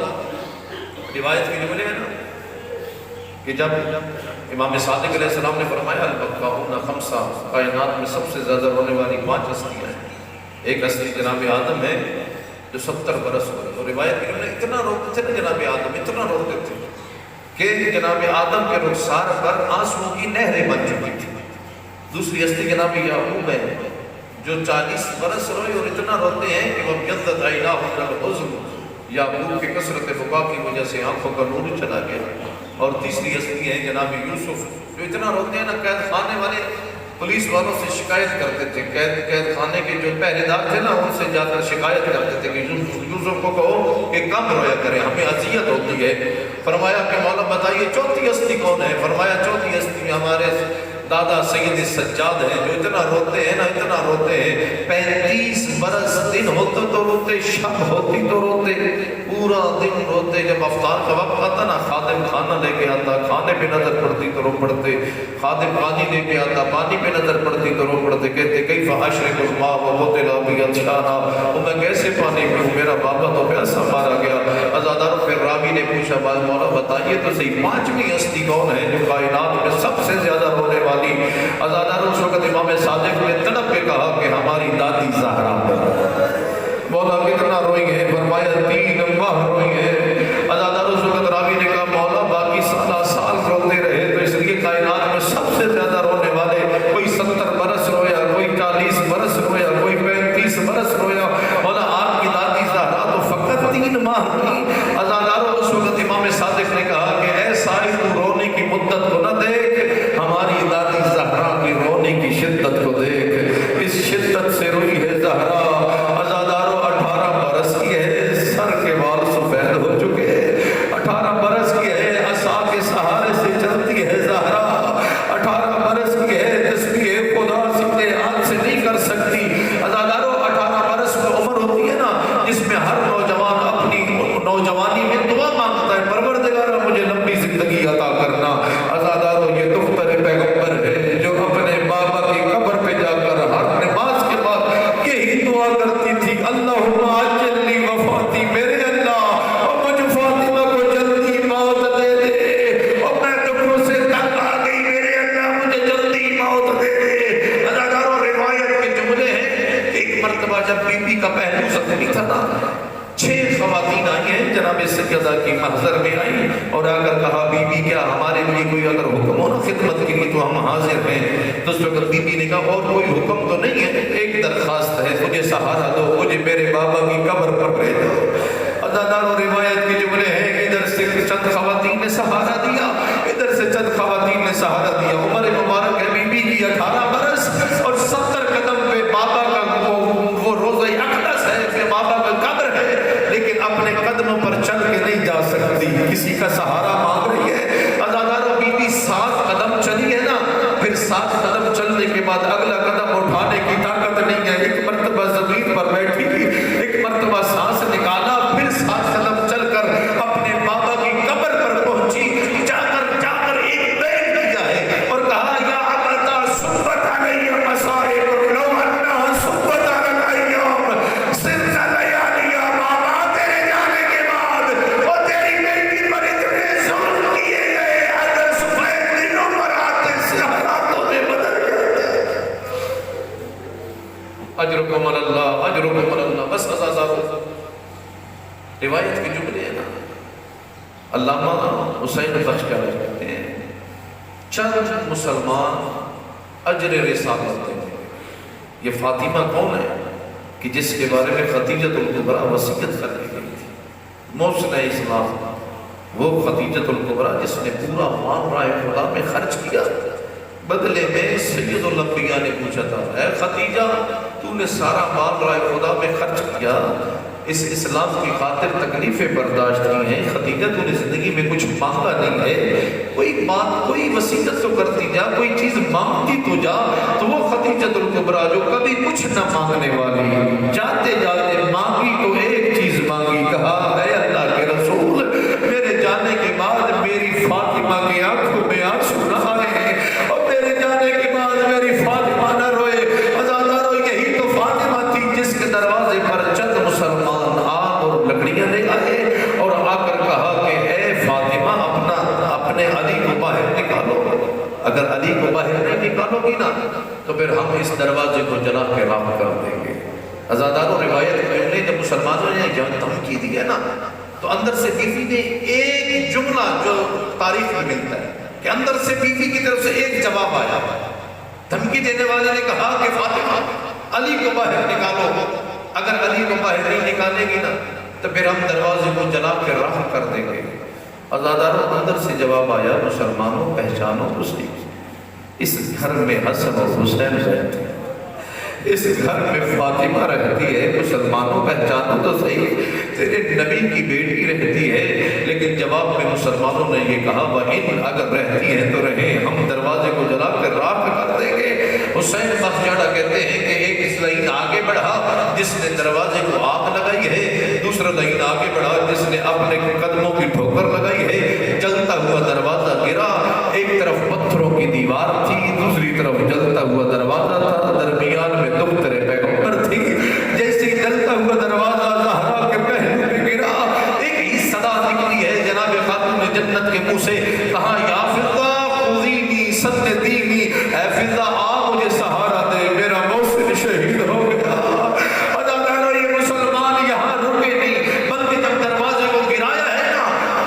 روایت کی جملے ہیں نا کہ جب امام صادق علیہ السلام نے فرمایا، البقاؤن خمسہ، کائنات میں سب سے زیادہ رونے والی 5 ہستیاں ہیں۔ ایک ہستی جناب آدم ہے جو 70 برس ہوئے، اور روایت کی جملے اتنا روتے تھے نا جناب آدم، اتنا روتے تھے کہ جناب آدم کے رخسار پر آنسوؤں کی نہریں بن چکی تھی۔ دوسری ہستی جناب یعقوب ہے جو 40 برس روئے اور اتنا روتے ہیں کہ وہ جدت عیناہ من الحزن، یعقوب کی کثرت بکا کی وجہ سے آنکھوں کا نور چلا گیا۔ اور تیسری ہستی ہے جناب یوسف جو اتنا روتے ہیں نا، قید خانے والے پولیس والوں سے شکایت کرتے تھے، قید خانے کے جو پہرے دار تھے نا ان سے جا کر شکایت کرتے تھے کہ یوسف کو کہو کہ کم رویا کرے، ہمیں اذیت ہوتی ہے۔ فرمایا کہ مولا بتائیے چوتھی ہستی کون ہے؟ فرمایا چوتھی ہستی ہمارے دادا سید سجاد ہیں جو اتنا روتے ہیں نا، اتنا روتے ہیں، 35 برس دن ہوتے تو روتے، شب ہوتی تو روتے، پورا دن روتے۔ جب افطار کا وقت آتا نا، خادم کھانا لے کے آتا، کھانے پہ نظر پڑتی تو رو پڑتے، خادم پانی لے کے آتا، پانی پہ نظر پڑتی تو رو پڑتے، کہتے کیف اشرب الماء وقتل ابی عطشانا، میں کیسے پانی پیوں، میرا بابا تو پیاسا مارا گیا۔ عزاداروں، پھر راوی نے پوچھا، مولا بتائیے تو صحیح 5ویں ہستی کون ہے جو کائنات میں سب سے زیادہ رونے والی؟ عزاداروں، اس وقت امام صادق نے تڑپ کے کہا کہ ہماری دادی زہرا۔ مولا کتنا روئی ہے؟ فرمایا 3 ماہ روئی ہے۔ عزاداروں، اس وقت راوی نے کہا، مولا باقی سال روتے رہے تو اس لیے کائنات میں سب سے زیادہ رونے والے کوئی 70 برس رویا، کوئی 40 برس رویا، کوئی 35 برس رویا، مولا آپ کی دادی زہرا تو فقط 3 ماہ روئی۔ عزاداروں، اس وقت امام صادق نے کہا کہ اے سائل تو رونے کی مدت کو نہ دیکھ، ہماری دادی زہرا کی رونے کی شدت کو دیکھ، اس شدت سے روئی ہے زہرا۔ عزاداروں، 18 برس کی ہے، سر کے بال سفید ہو چکے، 18 بی کا پہلو زخمی تھا نا. 6 خواتین آئی ہیں جناب سیدہ کی محضر میں آئی اور آ کر کہا بی بی کیا ہمارے لیے کوئی اگر حکم ہو نا خدمت کے لیے تو ہم حاضر ہیں. تو اس وقت بی بی نے کہا اور کوئی حکم تو نہیں ہے, ایک درخواست ہے, مجھے سہارا دو, مجھے میرے بابا کی قبر پر لے جاؤ. ادادار و روایت کے جملے ہیں کہ ادھر سے چند خواتین نے سہارا دیا, ادھر سے چند خواتین نے سہارا دیا. عمر مبارک ہے بی بی کی 18 برس اور 70 قدم پہ بابا کا وہ روضہ اقدس ہے کہ بابا کا قبر ہے, لیکن اپنے قدموں پر چل کے نہیں جا سکتی, کسی کا سہارا مانگ رہی ہے. ادادار و بی بی 7 قدم چلی ہے نا, پھر 7 قدم چلنے کے بعد اگلا قدم اٹھانے کی طاقت نہیں ہے. ایک مرتبہ زمین پر بیٹھی, ایک مرتبہ سانس نکالا, پھر 7 قدم چل کر اپنے بابا کی قبر پر پہنچی. جا کر ایک بیٹھ دیا ہے اور کہا یا ابدا صبت علی مصائب لو انہا صبت علی ایام سرت لیالی بابا تیرے جانے کے بعد اور تیری بیٹی پر اتنے ظلم کیے گئے, اگر سفید دنوں پر آتے سیاہ راتوں میں بدل جاتے. اجرکم اللہ اجرکم اللہ. بس ازازارو روایت کے جملے ہیں نا, علامہ حسین بخش کیا کہتے ہیں, چند مسلمان اجر رسالت دیتے ہیں. یہ فاطمہ کون ہے کہ جس کے بارے میں خدیجۃ الکبریٰ وصیت کر کے گئی تھی. محسن اسلام وہ خدیجۃ الکبریٰ جس نے پورا مال رائے خدا میں خرچ کیا. بدلے میں سید الانبیاء نے پوچھا تھا, اے خدیجہ تو نے سارا مال رائے خدا میں خرچ کیا, اس اسلام کی خاطر تکلیفیں برداشت کی ہیں, خدیجہ تو نے زندگی میں کچھ مانگا نہیں ہے, کوئی بات کوئی وصیت تو کرتی جا, کوئی چیز مانگتی تو جا. تو وہ خدیجۃ الکبریٰ جو کبھی کچھ نہ مانگنے والی, جاتے جاتے مانگی تو ایک چیز مانگی, کہا اے اللہ کے رسول میرے جانے کے بعد میری فاطمہ کی آنکھوں میں آنسو نہ آئے اور میرے جانے کے بعد میری فاطمہ نہ روئے. ازادارو یہی تو فاطمہ تھی جس کے دروازے پر چند مسلمان آگ اور لکڑیاں لے آئے اور آ کر کہا کہ اے فاطمہ اپنے علی کو باہر نکالو, اگر علی کو باہر نہیں نکالو گی نا تو پھر ہم اس دروازے کو جلا کے راہ کر دیں گے. ازادارو روایت میں جب مسلمانوں نے جب دھمکی دی ہے نا تو اندر سے بیوی نے ایک جملہ جو تاریخ میں ملتا ہے کہ اندر سے بیوی کی طرف سے ایک جواب آیا. دھمکی دینے والے نے کہا کہ فاطمہ علی کو باہر نکالو, اگر علی کو باہر نہیں نکالے گی نا تو پھر ہم دروازے کو جلا کے راہ کر دیں گے. ازاداروں اندر سے جواب آیا, مسلمانوں پہچانو تو صحیح, اس گھر میں حسن اور حسین رہتے ہیں, اس گھر میں فاطمہ رہتی ہے, مسلمانوں پہچانو تو صحیح تیرے نبی کی بیٹی رہتی ہے. لیکن جواب میں مسلمانوں نے یہ کہا وَإِنْ اگر رہتی ہے تو رہیں, ہم دروازے کو جلا کر راہ کر دیں گے. حسین بخشاڑا کہتے ہیں کہ ایک اس لائن آگے بڑھا جس نے دروازے کو آگ لگائی ہے, دوسرا لائن آگے بڑھا جس نے اپنے قدموں کی ٹھوکر لگائی ہے. جلتا ہوا دروازہ گرا, ایک طرف پتھروں کی دیوار تھی, دوسری طرف جلتا ہوا دروازہ تھا, درمیان میں دختر پیغمبر تھی. جیسے جلتا ہوا دروازہ زہرا کے پہلو میں گرا, ایک ہی صدا نکلی ہے جناب خاتون جنت کے منہ سے, کہا یا فضہ خذینی سندینی, اے فضہ آ مجھے سہارا دے, میرا محسن شہید ہو گیا. اداکاروں یہ مسلمان یہاں رکے نہیں بلکہ جب دروازے کو گرایا ہے نا,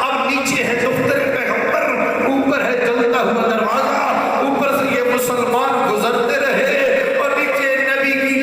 اب نیچے ہے دختر پیغمبر, اوپر ہے جلتا ہوا دروازہ, اوپر سے یہ مسلمان گزرتے رہے اور نیچے نبی کی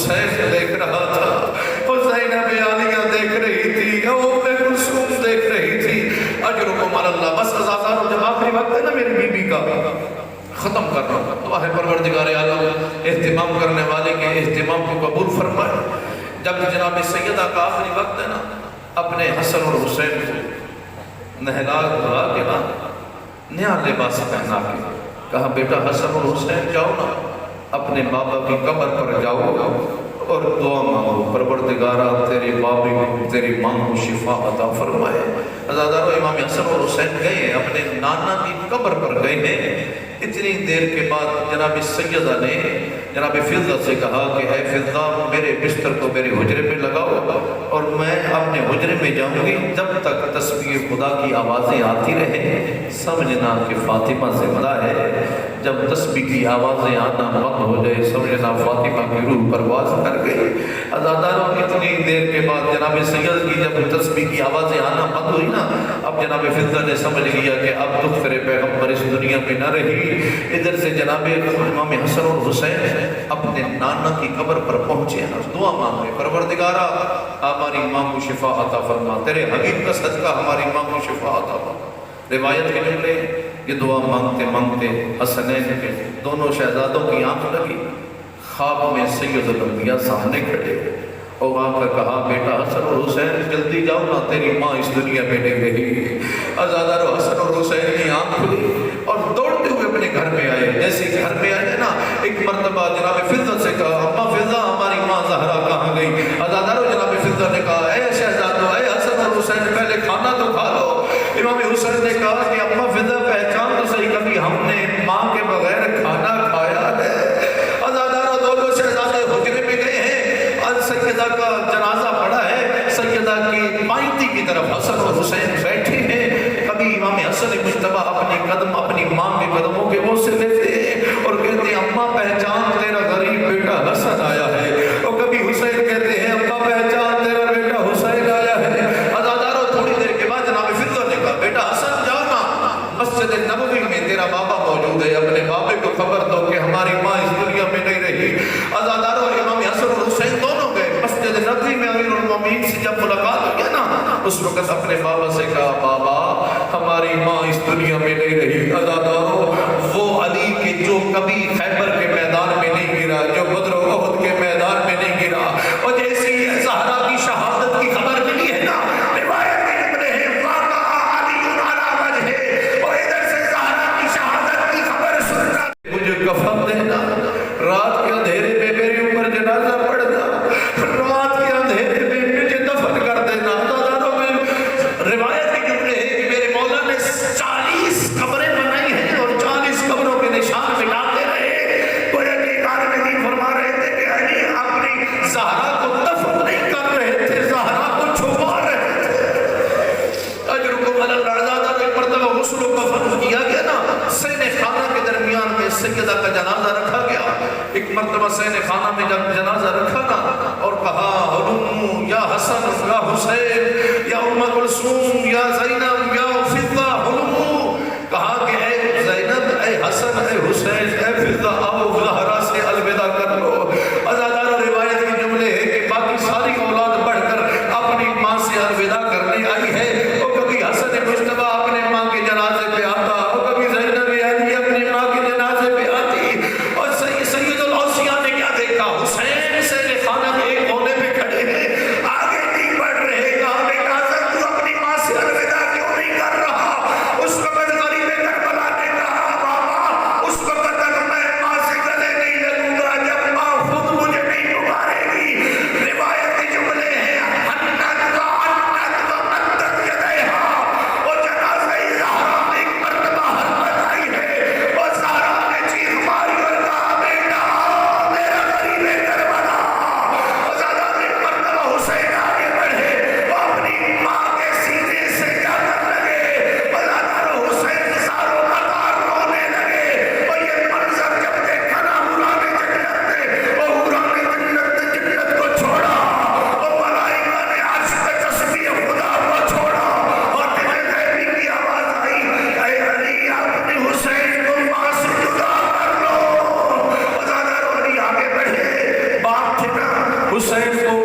حسین دیکھ رہا تھا، حسین اب عالیہ دیکھ رہی تھی، ام کلثوم دیکھ رہی تھی۔ اجرکم علی اللہ۔ بس ازادارو جب آخری وقت ہے نا میری بی بی کا، ختم کر رہا ہوں، دعا ہے پروردگار عالم اہتمام کرنے والے کے اہتمام کو قبول فرمائے۔ جب جناب سیدہ کا آخری وقت ہے نا، اپنے حسن اور حسین کو نہلا دھلا کے نا نیا لباس پہنا کے کہا بیٹا حسن اور حسین جاؤ نا اپنے بابا کی قبر پر جاؤ اور دعا مانگو، پروردگارہ تیری بابی کو تیری ماں کو شفا عطا فرمائے۔ عزادارو امام حسن اور حسین گئے ہیں، اپنے نانا کی قبر پر گئے ہیں۔ اتنی دیر کے بعد جناب سیدہ نے جناب فضہ سے کہا کہ اے فضہ میرے بستر کو میرے حجرے میں لگاؤ اور میں اپنے حجرے میں جاؤں گی، جب تک تسبیح خدا کی آوازیں آتی رہیں سمجھنا کہ فاطمہ زندہ ہے، جب تسبیح کی آوازیں آنا بند ہو جائے سمجھنا فاطمہ کی روح پرواز کر گئی۔ عزاداروں اتنی دیر کے بعد جناب سید کی جب تسبیح کی آوازیں آنا بند ہوئی نا، اب جناب فضہ نے سمجھ لیا کہ اب دختر پیغمبر اس دنیا میں نہ رہی۔ ادھر سے جناب امام حسن اور حسین اپنے نانا کی قبر پر پہنچے ہیں، دعا مانگے پروردگارہ ہماری ماں کو شفا عطا فرما، تیرے حبیب کا صدقہ ہماری ماں کو شفا عطا فرما۔ روایت کے جملے یہ دعا مانگتے مانگتے حسنین کے دونوں شہزادوں کی آنکھ لگی، خواب میں سید الانبیاء سامنے کھڑے اور آ کر کہا بیٹا حسن اور حسین جلدی جاؤ نا تیری ماں اس دنیا میں نہیں رہی۔ عزادارو حسن اور حسین کی آنکھ کھلی اور دوڑتے ہوئے اپنے گھر میں آئے۔ جیسے گھر میں آئے نا ایک مرتبہ جناب فضہ سے کہا اما فضہ ہماری ماں زہرا کہاں گئی؟ عزادارو جناب فضہ نے کہا اے شہزادو اے حسن اور حسین پہلے کھانا تو کھا لو۔ امام حسین نے کہا کہ اما فضہ پہچان تو صحیح کبھی ہم نے ماں کے بغیر کھانا کھایا ہے؟ عزادارو دونوں شہزادے حجرے میں گئے ہیں، سیدہ کا جنازہ پڑا ہے، سیدہ کی مائتی کی طرف حسن اور حسین بیٹھے ہیں۔ کبھی امام حسن مجتبہ اپنے قدم اپنی ماں کے قدموں کے بوسے لیتے ہیں اور کہتے ہیں اماں پہچان تیرا غریب بیٹا حسن آیا ہے، اور کبھی حسین کہتے ہیں اماں پہچان تیرا بیٹا حسین آیا ہے۔ عزادارو تھوڑی دیر کے بعد جناب فضہ نے کہا بیٹا حسن جاؤ نا مسجد نبوی میں تیرا بابا موجود ہے، اپنے بابے کو خبر دو کہ ہماری ماں اس دنیا میں نہیں رہی۔ عزادارو امام حسن اور حسین دونوں گئے مسجد نبوی میں، امیر المومنین سے جب ملاقات ہو گیا نا اس وقت اپنے بابا سے کہا بابا ہماری ماں اس دنیا میں نہیں رہی۔ عزادارو وہ علی کے جو کبھی خیبر کے میدان میں نہیں گرا، جو بدر و احد کے میدان میں نہیں گرا، اور جیسی زہرا کی شہادت کی خبر ملی ہے نا روایت میں جملے ہیں واقع علی علی وجہ، اور ادھر سے زہرا کی شہادت کی خبر سننا مجھے کفن دینا، رات کے اندھیرے میں میرے اوپر جنازہ پڑھنا، رات کے اندھیرے میں مجھے دفن کر دینا۔ روایت کے جملے ہیں کہ میرے مولا نے 40 قبریں بنائی ہیں اور 40 قبروں کے نشان مٹاتے رہے۔ گویا کہ عالم دین فرما رہے تھے کہ علی اپنی زہرا کو دفن نہیں کر رہے تھے، زہرا کو چھپا رہے تھے۔ اجرکم علی اللہ۔ ایک مرتبہ غسل و کفن کیا گیا نا، سین خانہ کے درمیان میں سیدہ کا جنازہ رکھا گیا۔ ایک مرتبہ سین خانہ میں جب جنازہ رکھا نا اور کہا ہلوم یا حسن یا حسین یا ام کلثوم یا زینب یا فضہ ہلوم، کہا کہ اے زینب اے حسن اے حسین اے فضہ آؤ زہرا سے الوداع کر لو۔ عزادارو روایت کے جملے ہے کہ باقی ساری اولاد بڑھ کر اپنی ماں سے الوداع کرنے آئی ہے، اور کبھی حسن مجتبہ اپنے ماں کے جنازے پہ آتا اور کبھی زینب علی اپنی ماں کے جنازے پہ آتی، اور سید الاوصیاء نے کیا دیکھا حسین سے خانہ کے ایک کونے پہ کھڑے ہیں، آگے نہیں بڑھ رہے، کہا بیٹا حسن تو اپنی ماں سے الوداع کیوں حسین کو